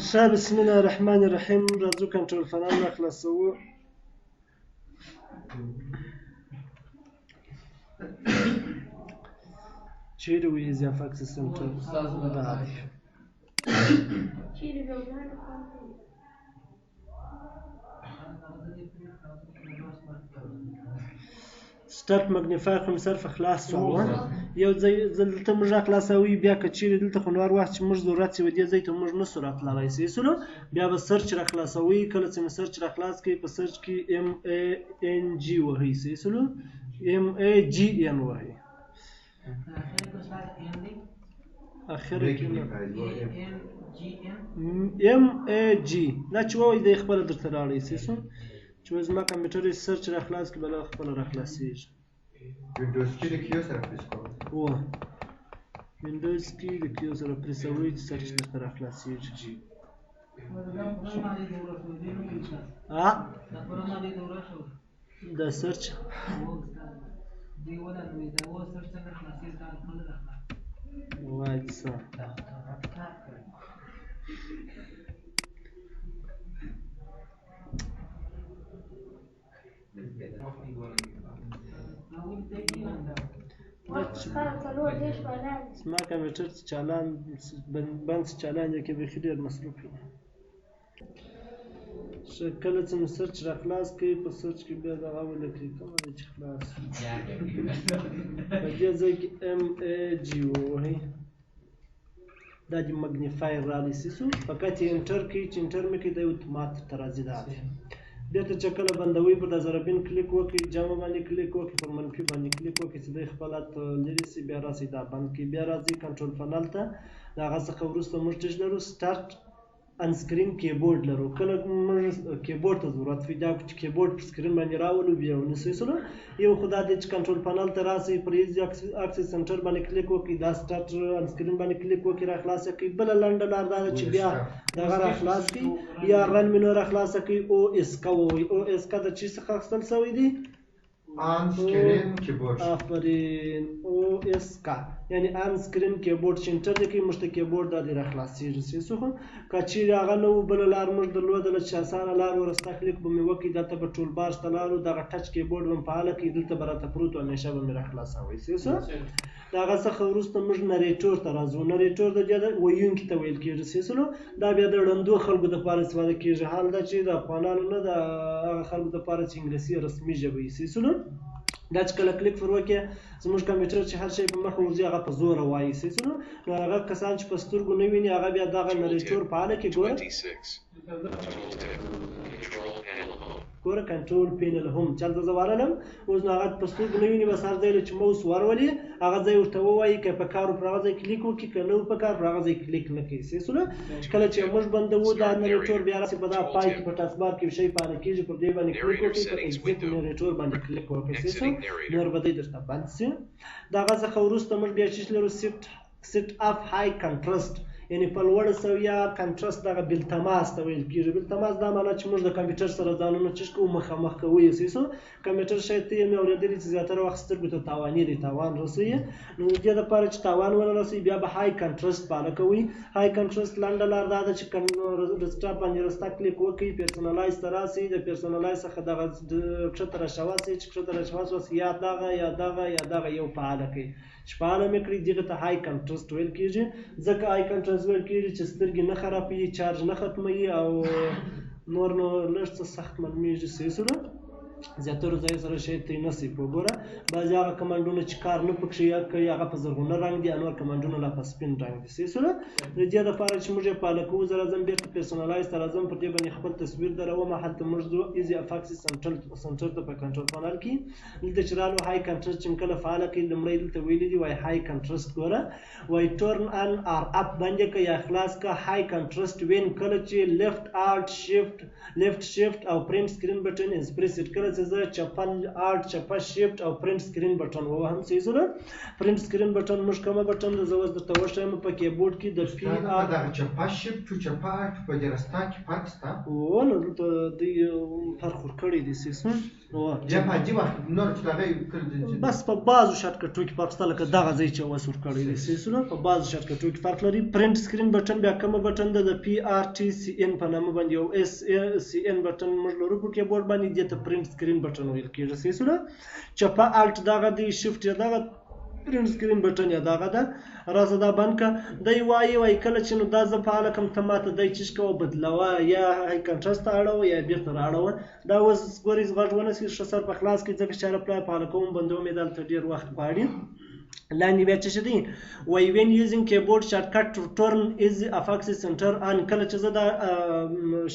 ښه بسم الله الرحمن الرحیم راځو کنټرول پنل نه خلاصوو چیرې وي اضافه اکسس سنټر دا دی سټارټ مګنیفایر کوم صرف خلاص شو یو ځای دلته موږ خلاصوي بیا که چیرې دلته خو نور وخت چې موږ ضرورت شي دې ځای ته موږ نه سو راتللی سیسلو بیا به سرچ را خلاصوي کله چې مې سرچ را خلاص کړي په سرچ کې MANG وهي سیسلو MAGN وهي اخر کې MAG دا چې وایي د خپل درته راړي سیسو چې زما کمپیوټر یې سرچ را خلاص کړي بل خپل را خلاصېږي وینډوز کې د کیو سره پریس کوم وینډوز کې د کیو سره پریسوي چې سرچ درته را خلاصېږي د سرچ وایسا زما کمپیوټر چې چالان بند چالان دی کې بیخي ډېر مصروف وي کله چې مې سرچ را خلاص کړي په سرچ کې بیا دغه ولیکئ کومه دی چې خلاص په دې ځای کې MAG ووهئ دا د مګنیفایر رالی سیسو فقط یې انټر کړئ چې انټر مې کړئ دا اتومات ته راځي دا دی بیا ته چې کله بندوي په د ضربین کلیک وکړئ جمع باندې کلیک وکړئ پر منفي باندې کلیک وکړئ چې د خپل لري سي بیا راسي دا بند کړئ بیا راځي کنټرول پنل ته د هغه څخه وروسته موږ ټچ لرو سټارټ انسکرین کیبورډ لرو کله موږ کیبورډ ته ضرورت وي دا چې کیبورډ پر سکرین باندې راولو بیا ونیسئ سره یو خو دا دی چې کنټرول پنل ته راسئ پر ایزي اکسس سنټر باندې کلیک وکړئ دا سټارټ انسکرین باندې کلیک وکړئ را خلاصه کړئ بله لنډه لار دا ده چې بیا دغه را خلاص کړئ یا رن مینو را خلاصه کړئ OS کا ووایي OS کا د چی څخه اخیستل شوی دی آن سکرین کیبورډ آفرین OS کا یعنی آن سکرین کیبورډ چې انټر دی کوي موږ ته کیبورډ دا دی را خلاصېږي څه خو که چیرې هغه نه و بله لار موږ درلودله چې اسانه لار ورسته کلیک به مې وکړي دلته به ټول بار ته لاړو دغه ټچ کیبورډ به مې فعاله کړي دلته به راته پروت و همیشه به مې را خلاصوئ څه د هغه څخه وروسته موږ نریټور ته راځو نریټور د دې ویونکي ته ویل کېږي سیسلو دا بیا د ړندو خلکو دپاره استفاده کېږي حال دا چې د افغانانو نه د هغه خلکو دپاره چې انګلیسي رسمي ژبه وي سیسلو دا چې کله کلیک پر وکړې زموږ کمپیوټر چې هر شی په مخه ورځي هغه په زوره وایي سیسلو نو هغه کسان چې په سترګو نه ویني هغه بیا دغه نریټور فعاله کړي ګوره کنټرول پینل هم چلته زه وارلم اوس نو هغه په سترګو نه ویني بس هر ځای چې موس ورولي هغه ځای ورته ووایي که په کار پر هغه ځای کلیک وکړي که نه په کار پر هغه ځای کلیک نه کوي سیسلو کله چې موږ بندوو دا نریټور بیا راسي په دا پای کې په ټاسک بار کې شی فعاله کېږي پر دې باندې کلیک وکړئ په ایگزیټ نریټور باندې کلیک وکړئ سیسلو نور به دی درته بند سي د هغه څخه وروسته موږ بیا چې لرو سیټ اپ های کنټرست یعنی په لوړه سویه کنټرست دغه بلتماس ته ویل کېږي بلتماس دا معنی چې موږ د کمپیوټر سره ځانونه چش کوو مخامخ کوو یې سیسو کمپیوټر شاید ته یې مې اورېدلي چې زیاتره وخت سترګو ته تاواني دی تاوان رسوي نو د دې دپاره چې تاوان ونه رسوي بیا به های کنټرست فعاله کوئ های کنټرست لنډه لار دا ده چې ډسکټاپ باندې رسته کلیک وکړئ پرسنلایز ته راسئ د پرسنلایز څخه دغه کښته راشواسئ چې کښته راشواسئ یا دغه یا دغه یا دغه یو فعاله کړئ چې فعاله مې کړي دغه ته های کنټرست ویل کېږي ځکه های کنټرست ویل کېږي چې سترګې نه خرابوي چارج نه ختموي او نور نو لږ څه سخت معلومیږي سیسونه زیاتره ځای سره شی ته نه سي په ګوره بعضې هغه کمانډونه چې کار نه پکښې یاد کوي هغه په زرغونه رنګ دي نور کمانډونه لا په سپین رنګ دي سیسونه د دې دپاره چې موږ یې فعاله کوو زه راځم بېرته پرسنلایز ته راځم پر دې باندې خپل تصویر دروم هلته موږ ځو ایزي افاکسس سنټر ته په کنټرول پنل کې دلته چې رالو های کنټرست چې کله فعاله کړي لومړی دلته ویلي دي وایي های کنټرست ګوره وایي ټرن ان آر اپ باندې که یا خلاص که های کنټرست وین کله چې لیفټ شیفټ او پریم سکرین بټن از پریسډ کله کله چې زه چپه آلټ چپه شیفټ او پرنټ سکرین بټن ووهم څیزونه پرنټ سکرین بټن موږ کومه بټن ده زه اوس درته وښیم په کیبورډ کې د پی آر دغه چپه شیفټ او چپه آلټ په درستا کې فرق شته او نو دلته دوی فرق ورکړی دی څیزونه بیا په عجیبه نور چې دغه بس په بعضو شارټکټو کې فرق شته لکه دغه ځای چې اوس ورکړی دی څیزونه په بعضو شارټکټو کې فرق لري پرنټ سکرین بټن بیا کومه بټن ده د پی آر ټي سی ان په نامه باندې یو اس سی ان بټن موږ لرو په کیبورډ باندې دې ته پرنټ سکرین بټن ویل کېږي څیزونه چپه آلټ دغه دی شیفټ دغه پرنټ سکرین بټن یا دغه ده راځه دا بند که دی وایي کله چې نو دا زه فعاله کړم ته ماته دی چیش کوه بدلوه یا های کنټرست ته اړوه یا بیرته رااړوه دا اوس ګورئ غږ ونسي ښه سر په خلاص کړئ ځکه چې اپلای فعاله کوم بندوم یې دلته ډېر وخت غواړي لاندې بیا څه دي وایي when using keyboard shortcut to turn is affix center on کله چې زه دا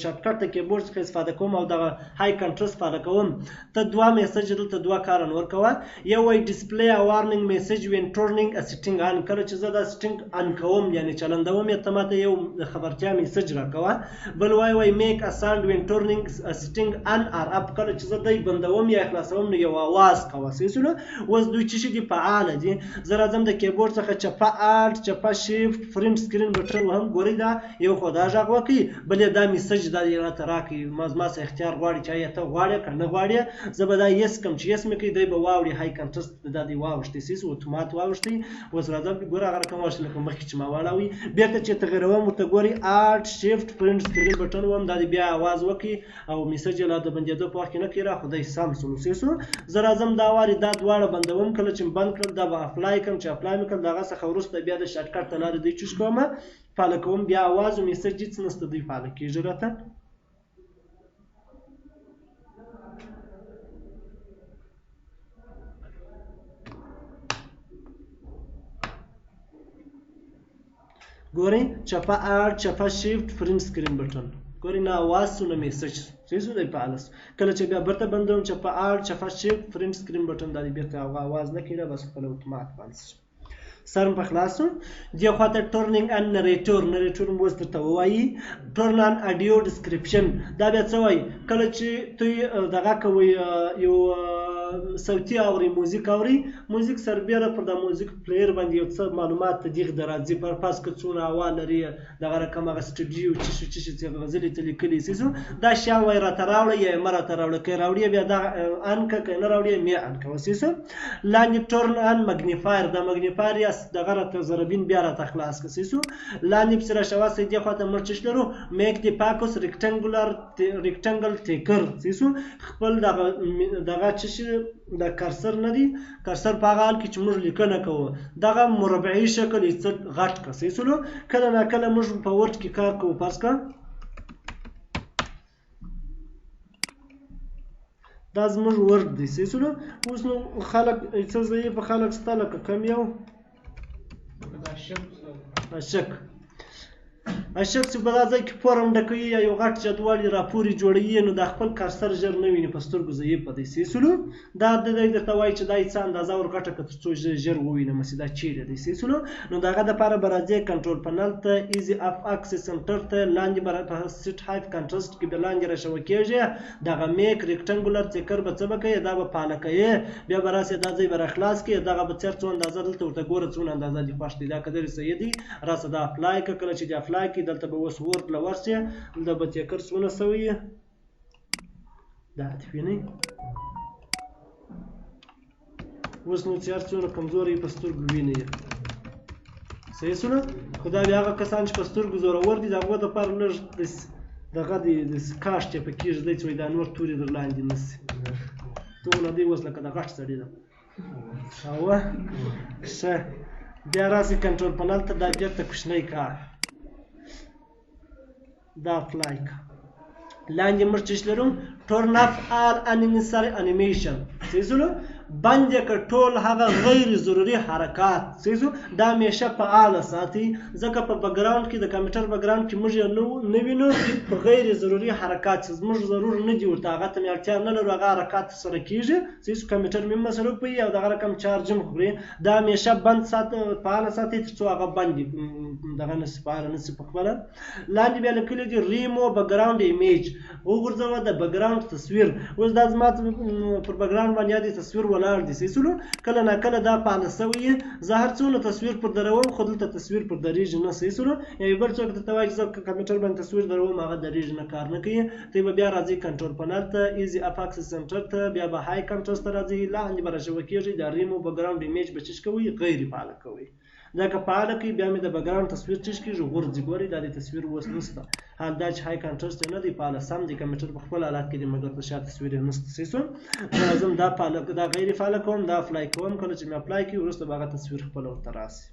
شارټکټ د کیبورډ څخه استفاده کوم او دغه های کنټرست فعاله کوم ته دوه میسج دلته دوه کاره نور کوه یو وایي display a warning message when turning a setting on کله چې زه دا setting on کوم یعنی چلندوم یې ته ماته یو خبرتیا میسج راکوه بل وایي make a sound when turning a setting on or up کله چې زه دی بندوم یا خلاصوم نو یو आवाज کوه سیسونه اوس دوی چې دي فعاله دي زه راځم د کیبورډ څخه چپه آلټ چپه شیفټ پرنټ سکرین بټن وهم ګورئ دا یو خو دا غږ وکړي بل یې دا میسج دا یې راته راکړي ما څه اختیار غواړي چې ایا ته غواړې که نه غواړې زه به دا یس کړم چې یس مې کوي دی به واوړي های کنټرست دا دی واوښتي سیس اتومات واوښتي اوس راځم ګوره هغه رقم واوښتي لکه مخکې چې ما واړوي بېرته چې تغیروم ورته ګورئ آلټ شیفټ پرنټ سکرین بټن وهم دا دی بیا اواز وکړي او میسج یې لا د بندېدو په وخت کې نه کوي را خو دی سم سو سیسو زه راځم دا وارې دا دواړه بندوم کله چې بند کړم دا به اپلای کړم چې اپلای مې کړم د هغه څخه وروسته بیا د شارټکټ ته لارې دی چوز کوم فعاله کوم بیا اواز او میسج هېڅ نشته دوی فعاله کېږي راته ګورئ چپه آلټ چپه شیفټ پرنټ سکرین بټن ګورئ نه اواز سو نه میسج څه دی فعاله کله چې بیا بیرته بندوم چپه آلټ چپه شیفټ پرنټ سکرین بټن دا دی بیرته اواز نه کوي بس خپل اتومات بند شي سرم په خلاصو دې خواته ټورنینګ ان نریټور مو درته ووایي ټورن ان اډیو ډسکرپشن دا بیا څه وایي کله چې دوی دغه کوئ یو صوتي اوري موزیک موزیک سربیره پر د موزیک پلیر باندې یو څه معلومات تدیغ درازي پر پاس که څونه هوا لري دغه رقم هغه سټوډیو چې غزلې ته لیکلي سیسو دا شیان وایي راته راوړه یا یې مه راته راوړه که یې راوړي بیا دغه ان که که یې نه راوړي مې ان کوه سیسو لاندې ټورن ان مګنیفایر دا مګنیفایر یا دغه راته ضربین بیا راته خلاص که سیسو لاندې پسې راشواسئ دې خواته موږ چش لرو میک د پاکوس ریکټنګل ټیکر سیسو خپل دغه چش د کرسر نه دی کرسر په هغه حال کې چې موږ لیکنه کوو دغه مربعي شکل یې څه غټ که سیسلو کله ناکله موږ په ورډ کې کار کوو فرض که دا زموږ ورډ دی سیسلو اوس نو خلک څه ځایي په خلک سته لکه کم یو اشک چې په دا ځای کې فورم ډکوي یا یو غټ جدول یې راپورې جوړوي نو دا خپل کرسر ژر نه ویني په سترګو ځایي په دی سیسلو دا دی درته وایي چې دا یې څه اندازه ورغټه که تر څو ژر ووینم چې دا چیرې دی سیسلو نو د هغه دپاره به راځئ کنټرول پنل ته ایزي اف اکسس سنټر ته لاندې به په سیټ هایف کنټرست کې به لاندې راشوه کېږي دغه میک ریکټنګولر ټیکر به څه به کوي دا به فعاله کوي بیا به راسې دا ځای به راخلاص کړي دغه به څېر څو اندازه دلته ورته ګوره څونه اندازه دې خوښ دی دا که درې صحیح دی راسه دا اپلای که کله چې دې اپلای کړي دلته به اوس ورډ له ورسې دلته به تیکر څونه سوی دا دې وینئ اوس نو چې هر څومره کمزوری په سترګو وینئ صحیح سوله خو دا بیا هغه کسان چې په سترګو زورور دي د هغو دپاره لږ دغه داسې کاش چپه کېږي دی چې وایي دا نور تورې در لاندې نه شي دونه دی اوس لکه د غټ سړي ده اوه ښه بیا راسئ کنټرول پنل ته دا بیرته کوچنی کار دا اپلای که لاندې موږ چش لرو ټورن اف آل انیسری انیمیشن صحیح سولو بند یې کړ ټول هغه غیر ضروري حرکات صحیح شو دا همیشه فعاله ساتي ځکه په بګراوند کې د کمپیوټر بګراوند کې موږ یې نه وینو په غیر ضروري حرکات زموږ ضرور نه دي ورته هغه ته مې اړتیا نه لرو هغه حرکات سره کېږي صحیح شو کمپیوټر مې مصرف کوي او دغه رقم چارج هم خوري دا همیشه بند فعاله ساتي تر څو هغه بند دغه نشي فعاله نشي په خپله لاندې بیا لیکلي دي ریمو بګراوند ایمیج وګرځوه د بګراوند تصویر اوس دا زما پر بګراوند باندې د تصویر ولاړ دي صحیح شولو کله ناکله دا فعاله سوی زه هر څونه تصویر پر دروم خو دلته تصویر پر درېږي نه صحیح شولو یو بل څوک درته وایي چې زه کمپیوټر باندې تصویر دروم هغه درېږي نه کار نه کوي ته به بیا راځئ کنټرول پنل ته ایزي اپ اکسس سنټر ته بیا به های کنټرول ته راځئ لاندې به راشوه کېږي دا ریمو بګراوند ایمیج به چش کوئ غیر فعاله کوئ دا که فعاله کوي بیا مې د بګراوند تصویر چش کېږي غورځي ګورئ دا د تصویر اوس نشته حال دا چې های کنټرول نه دی فعاله سم دی کمپیوټر په خپل حالات کې دی مګر په شا تصویر یې نشته صحیح شو لازم دا فعاله دا غیر فعاله کوم دا اپلای کوم کله چې مې اپلای کړي وروسته به هغه تصویر خپل ورته راسي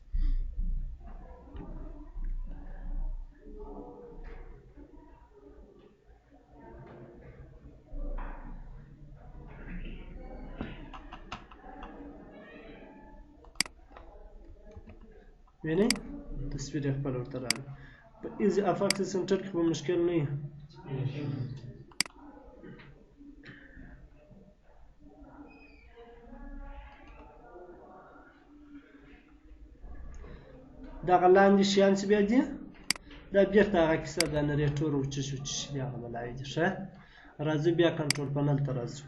وینئ تصویر یې خپل ورته راغلی په ایزي اپ اکسس سنټر کې به مشکل نه وي دغه لاندې شیان چې بیا دي دا بیرته هغه کیسه د نریټور وچشي بیا هغه بلای دي ښه راځو بیا کنټرول پنل ته راځو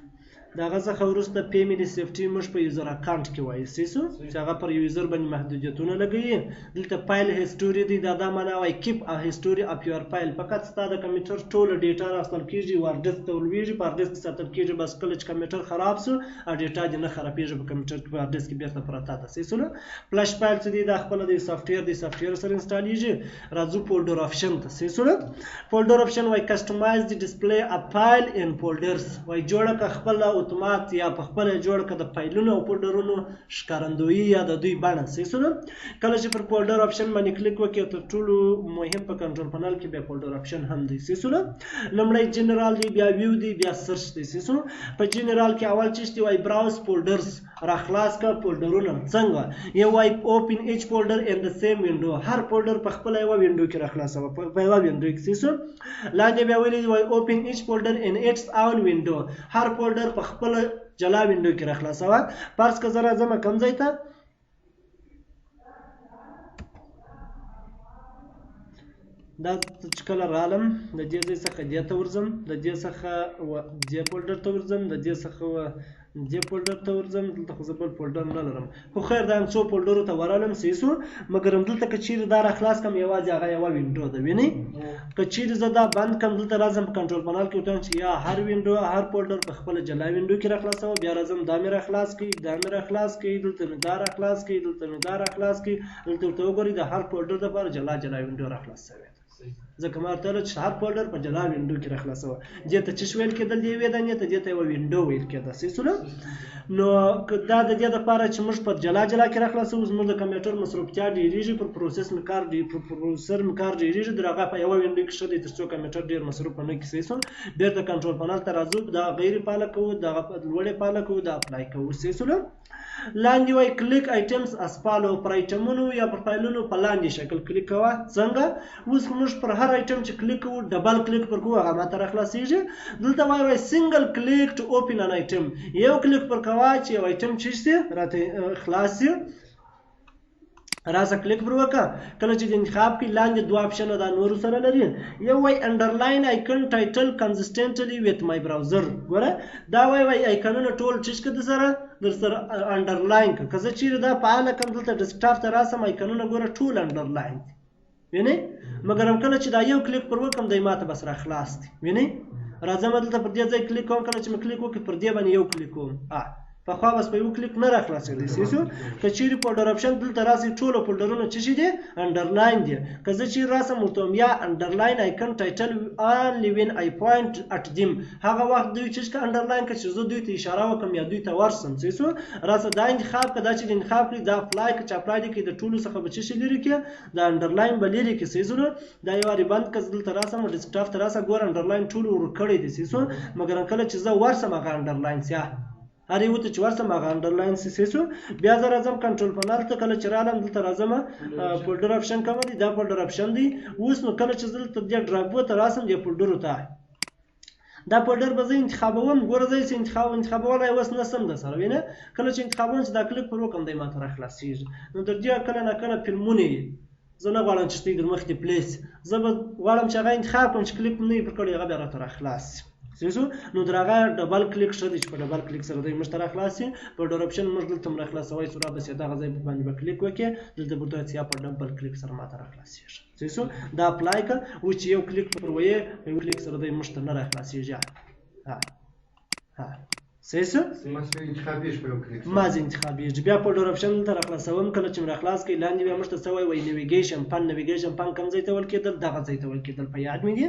د هغه څخه وروسته فیملی سیفټي موږ په یوزر اکاونټ کې وایو صحیح شو چې هغه پر یوزر باندې محدودیتونه لګوي دلته فایل هیسټوري دی دا معنا وایي کیپ ا هیسټوري اف یور فایل فقط ستا د کمپیوټر ټول ډیټا راستل کیږي وارد ډیسک ته ولویږي په ډیسک ساتل کیږي بس کله چې کمپیوټر خراب شو ا ډیټا دې نه خرابېږي په کمپیوټر کې په ډیسک کې بیرته پراته ده صحیح شو فلش فایل چې دی دا خپل د سافټویر سره انسټالیږي راځو فولډر آپشن ته صحیح شو فولډر آپشن وایي کسټمایز دی ډسپلی ا فایل ان فولډرز وایي جوړه کا خپل اتومات یا په خپل جوړ کړه د فایلونو او فولډرونو ښکارندویي یا د دوی بڼه صحیح شو کله چې پر فولډر آپشن باندې کلیک وکړئ تر ټولو مهم په کنټرول پنل کې بیا فولډر آپشن هم دی صحیح شو لومړی جنرال دی بیا ویو دی بیا سرچ دی صحیح شو په جنرال کې اول چیز دی وای براوز فولډرز راخلاص کا فولډرونه څنګه یو وای اوپن ایچ فولډر ان د سیم وینډو هر فولډر په خپل یو وینډو کې راخلاصوه په یو وینډو کې صحیح شو لاندې بیا ویلي وای اوپن ایچ فولډر ان اټس اون وینډو هر فولډر په خپل جلا وینډو کې راخلاصوه فرض که زه راځم کوم ځای ته دا چې کله رالم د دې ځای څخه دې ته ورځم د دې څخه دې فولډر ته ورځم د دې څخه دې فولډر ته ورځم دلته خو زه بل فولډر نه لرم خو خیر دا څو فولډرو ته ورالم صحیح شو مګر همدلته که چیرې دا راخلاص کړم یوازې هغه یوه وینډو ده وینئ که چیرې زه دا بند کړم دلته راځم په کنټرول پنل کې ورته چې یا هر وینډو هر فولډر په خپله جلا وینډو کې راخلاصوه بیا راځم دا مې راخلاص کړي دا مې راخلاص کړي دلته مې دا راخلاص کړي دلته مې دا راخلاص کړي دلته ورته وګورئ د هر فولډر دپاره جلا جلا وینډو راخلاص شوې ځکه ما ورته ویل چې هر فولډر په جلا وینډو کې راخلاصوه دې ته چش ویل کېدل د یوې دانې ته دې ته یوه وینډو ویل کېده صحیح شوله نو دا د دې دپاره چې موږ په جلا جلا کې راخلاصوو زموږ د کمپیوټر مصروفیتیا ډېرېږي پر پروسیسر مې کار ډېرېږي د هغه په یوه وینډو کې ښه دی تر څو کمپیوټر ډېر مصروف نه کړي صحیح شو بېرته کنټرول پنل ته راځو دا غیر فعاله کوو دغه لوړې فعاله کوو دا اپلای کوو صحیح شوله لاندې وایي کلیک آیټمز اس فالو پر آیټمونو یا پر فایلونو په لاندې شکل کلیک کوه څنګه اوس موږ پر هر آیټم چې کلیک کوو ډبل کلیک پر کوو هغه ماته راخلاصېږي دلته وایي سنګل کلیک ټو اوپن ان آیټم یو کلیک پر کوه چې یو آیټم چې شي راته خلاص شي راځه کلیک پر وکړه کله چې انتخاب کړي لاندې دوه اپشنه دا نورو سره لري یو وایي انډرلاین آیکن ټایټل کنسسټنټلی ویت مای براوزر ګوره دا وایي آیکنونه ټول چش کړه در سره انډرلاین کړه که زه چیرې دا فعاله کړم دلته ډیسکټاپ ته راسم آیکنونه ګوره ټول انډرلاین دي وینئ مګر هم کله چې دا یو کلیک پر وکړم دی ماته بس راخلاص دي وینئ راځم دلته پر دې ځای کلیک کوم کله چې مې کلیک وکړي پر دې باندې یو کلیک کوم پخوا بس په یو کلیک نه راخلاصېدی صحیح شو که چیرې فولډر آپشن دلته راسئ ټولو فولډرونه څه شي دي انډرلاین دي که زه چیرې راسم ورته وایم یا انډرلاین آیکن ټایټل اونلی وین آی پوینټ اټ دیم هغه وخت دوی چې انډرلاین کړه چې زه دوی ته اشاره وکړم یا دوی ته ورسم صحیح شو راسه دا انتخاب کړه دا چې انتخاب کړي دا اپلای کړه چې اپلای دې کړي د ټولو څخه به څه شي لرې کړي دا انډرلاین به لرې کړي صحیح شو دا یو وارې بند کړه دلته راسم ډیسکټاپ ته راسه ګوره انډرلاین ټول ورکړی دی صحیح شو مګر کله چې زه ورسم هغه انډرلاین سیاه هر یو ته چې ورسم هغه انډرلاین سي سو. بیا زه راځم کنټرول پنل ته، کله چې رالم دلته راځم فولډر آپشن کوم دی، دا فولډر آپشن دی. اوس نو کله چې دلته د ډرایو ته راسم د فولډر ته دا فولډر به زه انتخابوم. ګوره زه یې انتخابولی اوس نسم د سره وینه. کله چې انتخابوم چې دا کلیک پر وکړم دی ماته راخلاصېږي. نو تر دې کله نه کله فلمونه زه نه غواړم چې دوی در مخکې پلیس، زه به غواړم چې هغه انتخاب کړم چې کلیک نه وي پر کړی هغه بیا راته راخلاص شي. نو در هغه ډبل کلیک ښه دی چې په ډبل کلیک سره دوی موږ ته راخلاص شي. فولډر آپشن موږ دلته هم راخلاصوی سو، رابسې دغه ځای باندې به کلیک وکړې، دلته به ورته یا په ډبل کلیک سره ماته راخلاصېږي. دا اپلای کړه، و چې یو کلیک پر ویې یو کلیک سره دوی موږ ته نه راخلاصېږي. صحیح مازې انتخابېږي. بیا فولډر آپشن دلته راخلاصوم. کله چې مې راخلاص کړي لاندې بیا موږ ته څه وایي نیویګیشن پن. نیویګیشن پن کوم ځای ته ویل کېدل؟ دغه ځای ته ویل کېدل، په یاد مې دي.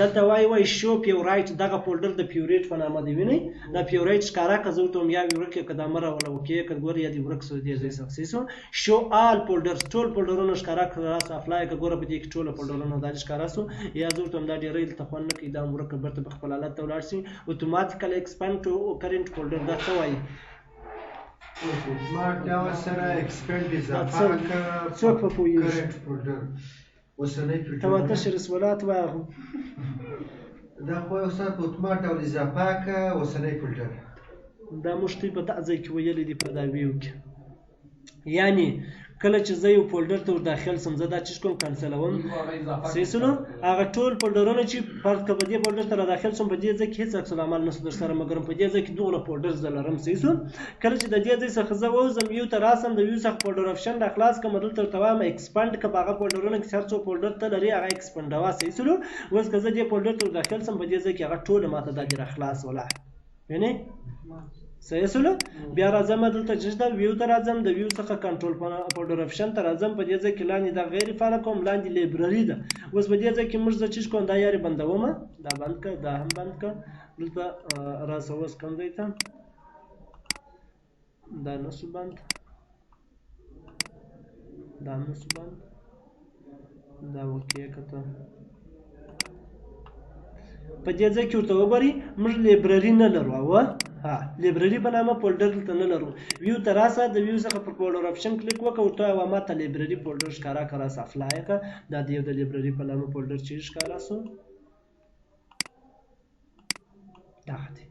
دلته وایي شو فیورایټ، دغه فولډر د فیورایټ په نامه دی وینئ. دا فیورایټ ښکاره کړه، زه ورته وایم یا دې ورک کړه که دا مه راوله وکې که ګوره یا دې ورک سو دې ځای څخه. صحیح سو. شو آل فولډرز، ټول فولډرونه ښکاره کړه، راسه اپلای کړه، ګوره په دې کې ټول فولډرونه دا ښکاره سو. یا زه ورته وایم دا ډېری دلته خوند نه کوي، دا ورک کړه، بېرته په خپل حالت ته ولاړ شي. اتوماتیکل ایکسپاند ټو کرنټ فولډر دا څه وایي؟ څوک په پوهېږي؟ تواتر رسولات واغو دا خو یو څه په اتومات ډول اضافه کړه اوسنی فولډر. دا موږ ته په دغه ځای کې ویلي دي په دا ویو کې. یعنې کله چې زه یو فولډر ته ور داخل سم، زه دا چیز کوم کنسلوم. صحیح سلو. هغه ټول فولډرونه چې فرض کړه په دې فولډر ته را داخل سم، په دې ځای کې هېڅ عکس العمل نشته در سره، مګر په دې ځای کې دغونه فولډرز زه لرم. صحیح سو. کله چې د دې ځای څخه زه ووځم ویو ته راسم، د ویو څخه فولډر آپشن راخلاص کړم، دلته ورته وایم ایکسپاند که په هغه فولډرونه کې هر څو فولډر ته لري هغه ایکسپاندوه. صحیح سلو. اوس که زه دې فولډر ته ور داخل سم، په دې ځای کې هغه ټوله ماته دا دې راخلاص وله. وینئ؟ صحیح سلو. بیا راځم دلته چې د ویو ته راځم، د ویو څخه کنټرول فولډر آپشن ته راځم، په دې ځای کې لاندې دا غیر فعاله کوم، لاندې لایبرري ده. اوس په دې ځای کې موږ زه چیز کوم، دا یارې بندومه، دا بند کړه، دا هم بند کړه. دلته راسه اوس کوم ځای ته دا نسو بند، دا نسو بند، دا اوکې کړه. په دې ځای کې ورته وګورئ موږ لایبرري نه لرو. لایبرري په نامه فولډر دلته نه لرو. ویو ته راسه، د ویو څخه پر فولډر آپشن کلیک وکړه، ورته وایه ما ته لایبرري فولډر ښکاره کړه، راسه اپلای کړه. دا د یو د لایبرري په نامه فولډر چې ښکاره سو دغه دی.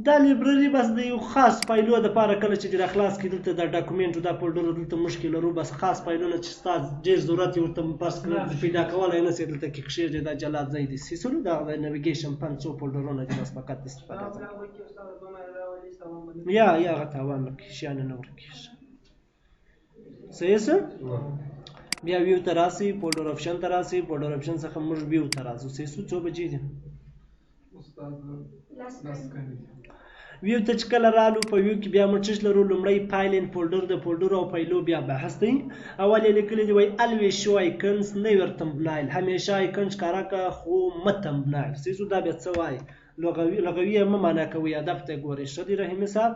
دا لایبرري بس د یو خاص فایلو دپاره کله چې دې راخلاص کړي دلته دا ډاکومنټ دا فولډر دلته موږ کې لرو، بس خاص فایلونه چې ستا ډېر ضرورت یې ورته فرض کړه پیدا کولی نه سې دلته کې کښېږدې، دا جلا ځای دی. صحیح سلو. دا د نیویګیشن پن څو فولډرونه دي بس فقط استفاده یا هغه تاوان نه کوي، شیان نه ورکېږي. صحیح سه. بیا ویو ته راسئ، فولډر آپشن ته راسئ، فولډر آپشن څخه موږ ویو ته راځو. صحیح سو. څو بجې دي؟ ویو ته چې کله رالو، په ویو کې بیا موږ څه لرو؟ لومړی فایل ان فولډر، د فولډر او فایلو بیا بحث دی. اول یې لیکلی دی وایي الویز شو آیکنز نیور تمبنایل، همیشه آیکن ښکاره کړه خو مه تمبنایل. صحیح سو. دا بیا څه وایي؟ لغوي یې مه معنا کوئ، هدف ته یې ګورئ. ښه دی رحیمي صاحب.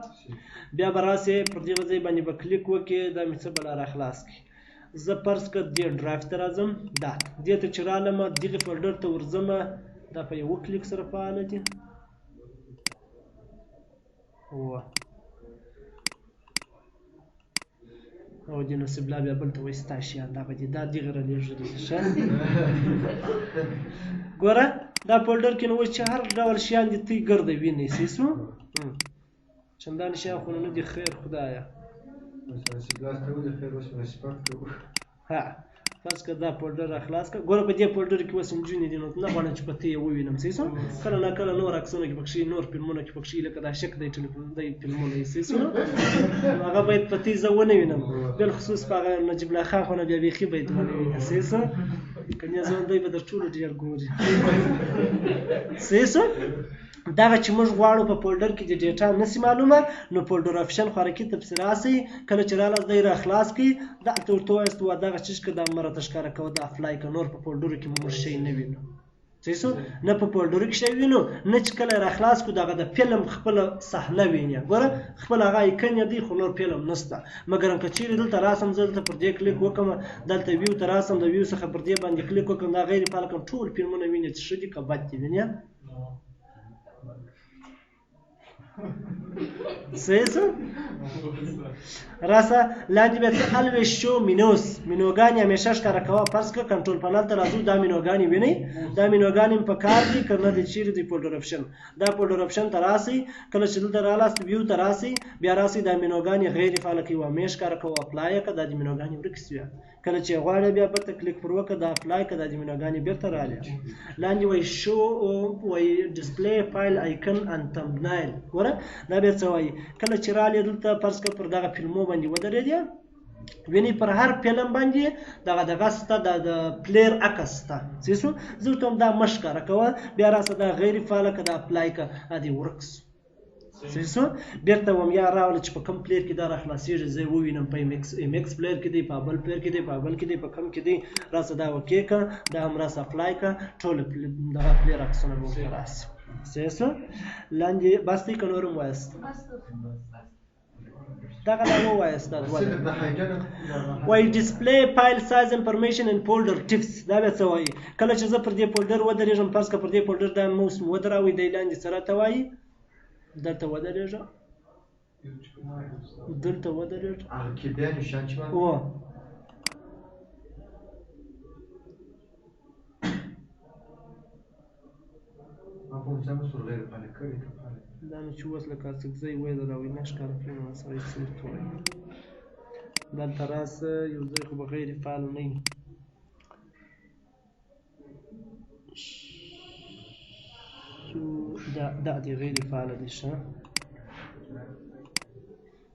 بیا به راسئ پر دغه ځای باندې به کلیک وکړئ، دا مې څه به راخلاص کړي. زه فرض کړه دې ډرایو ته راځم، دا دې ته چې رالمه دغې فولډر ته ورځمه، دا په یوه کلیک سره فعاله دي. او دې نصیب لا بیا بل ته وایي ستا شیان دا به دي، دا دغې رالېږلي دي. ښه ګوره دا فولډر کې نو اوس چې هر ډول شیان دي ته یې ګرده وینئ. صحیح سو. چندانې شیان خو نه دي خیر خدایه. فرض کړه دا فولډر راخلاص کړه. ګوره په دې فولډر کې اوس نجونې دي، نو نه غواړم چې په ته یې ووینم. صحیح سو. کله نه کله نور عکسونه کې پکښې نور فلمونه کې پکښې لکه دا شک دی دی فلمونه یې. صحیح سو. هغه باید په ته زه ونه وینم، بالخصوص په هغه نجیب الله خان خو نه بیا بیخي باید ونه وینم. صحیح سو. کنیا ځوان دی به در ټولو ډېر ګوري. صحیح سو. دغه چې موږ غواړو په فولډر کې د ډیټا نشي معلومه، نو فولډر آپشن خو حرکت ته پسې راسئ، کله چې راله دی راخلاص کړئ، دغه ته ورته ووایاست دغه چیز که دا مه راته ښکاره کوه، دا اپلای کړه. نور په فولډرو کې موږ شی نه وینو. صحیح سو. نه په فولډرو کې شی وینو، نه چې کله راخلاص کړو دغه د فلم خپله صحنه ویني. ګوره خپل هغه ایکن یې دی خو نور فلم نشته، مګر که چیرې دلته راسم، زه دلته پر دې کلیک وکړم، دلته ویو ته راسم، د ویو څخه پر دې باندې کلیک وکړم، دا غیر فعال کړم، ټول فلمونه ویني چې ښه دي که بد دي. وینې صحیح شو راسه لاندې بیا څه الویز شو مینوګانې همیشه ښکاره کوه. فرض کړه کنټرول پنل ته راځو دا مینوګانې وینئ دا مینوګانې مې په کار دي که نه دي چیرې دي فولډر اپشن دا فولډر اپشن ته راسئ کله چې دلته رالاست ویو ته راسئ بیا راسئ دا مینوګانې غیر فعاله کوي همې ښکاره کوه اپلای یې کړه دا دې مینوګانې ورکې شوې کله چې غواړې بیا بلته کلیک پر وکړه دا اپلای کړه دا دې مینوګانې بېرته راغلې لاندې وایي شو وایي ډسپلی فایل آیکن ان تمبنایل ګوره دا بیا څه وایي کله چې راغلې دلته فرض کړه پر دغه فلمو باندې ودرېدې ویني پر هر فلم باندې دغه سته د پلیر عکس سته صحیح شو زه ورته هم دا مه ښکاره کوه بیا راسه دا غیر فعاله که دا اپلای که دا دې ورک شو صحیح شو بېرته وم یا راوله چې په کوم پلیر کې دا راخلاصېږي زه یې ووینم په ایم ایکس پلیر کې دی په بل پلیر کې دی په بل کې دی په کوم کې دی راسه دا اوکې که دا هم راسه اپلای که ټول دغه پلیر عکسونه مې ورته راسي صحیح شو لاندې بس دی که نور هم وایست دغه دا ووایست وایي ډسپلی فایل سایز انفارمیشن ان فولډر ټپس دا بیا څه وایي کله چې زه پر دې فولډر ودرېږم فرض کړه پر دې فولډر دا موس مې ودراوئ دی لاندې څه راته وایي دلته ودرېږه دلته ودرېږه دا نو چې اوس لکه څکزی وایي د راوي نه ښکاره کړي نو سړی څه ورته وایي دلته راسه یو ځای خو به غیر فعال نه وي دا دې غیر فعاله دي ښه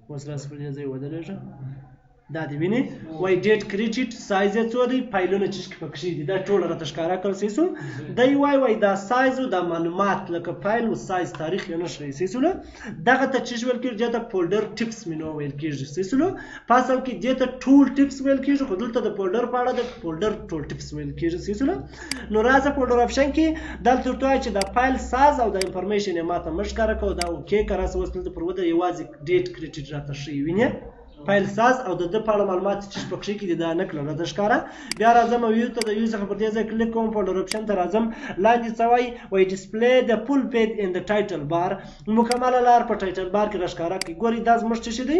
اوس راسه پر دې ځای ودرېږه دا دې وینې وایي ډیټ کریډیټ سایز یې څو دی فایلونه چې پکښې دي دا ټول راته ښکاره کړل صحیح شو دی وایي دا سایز او دا معلومات لکه فایل او سایز تاریخ یې نه ښیي صحیح شولو دغه ته څه ویل کېږي دې ته فولډر ټپس مینو ویل کېږي صحیح شولو په اصل کې دې ته ټول ټپس ویل کېږي خو دلته د فولډر په اړه د فولډر ټول ټپس ویل کېږي صحیح شولو نو راځه فولډر اپشن کې دلته ورته وایي چې دا فایل ساز او د انفارمیشن یې ماته مه ښکاره کوه دا اوکې که راسه اوس دلته پر وده یوازې ډیټ کریډیټ راته ښیي وینې فایل ساز او د ده په اړه معلومات چې پکښې کې دي دا نه کړل راته ښکاره بیا راځم ویو ته د ویو څخه پر دې ځای کلیک کوم فولډر اپشن ته راځم لاندې څه وایي ډسپلی د فول پیج ان د ټایټل بار مکمله لار په ټایټل بار کې راښکاره کوي ګورئ دا زموږ څه شی دی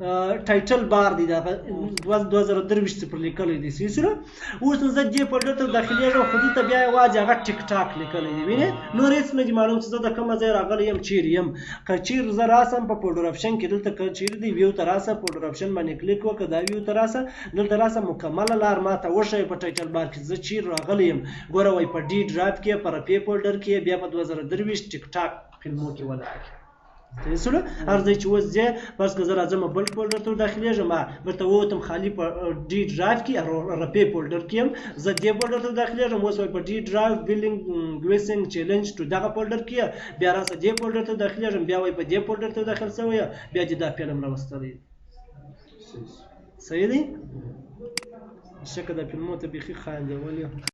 ټایټل بار دی دا 2023 پر لیکلی دی صحیح شو اوس نو زه دې فولډر ته داخلېږم خو دلته بیا یوازې هغه ټیک ټاک لیکلی دی وینې نور هېڅ نه دي معلوم چې زه د کومه ځای راغلی یم چیرې یم که چیرې زه راسم په فولډر اپشن کې دلته که چیرې دی ویو ته راسه فولډر اپشن باندې کلیک وکړه دا ویو ته راسه دلته راسه مکمله لار ماته وښیه په ټایټل بار کې زه چیرې راغلی یم ګوره وایي په ډي ډرایو کې په رپې فولډر کې بیا په 2023 ټیک ټاک فلمو کې ولاړ صحیح شولو هر ځای چې اوس ځې فرض کړه زه راځم بل فولډر ته داخلېږم ورته ووتم خالي په ډي ډرایو کې رپې فولډر کې یم زه دې فولډر ته داخلېږم اوس وایي په ډي ډرایو بیلینګ ګویسینګ چیلنج ټو دغه فولډر کې بیا راسه دې فولډر ته داخلېږم بیا وایي په دې فولډر ته داخل شوی بیا دې دا فلم راوستلی صحیح دی شکه د فلمو ته بیخي خاندول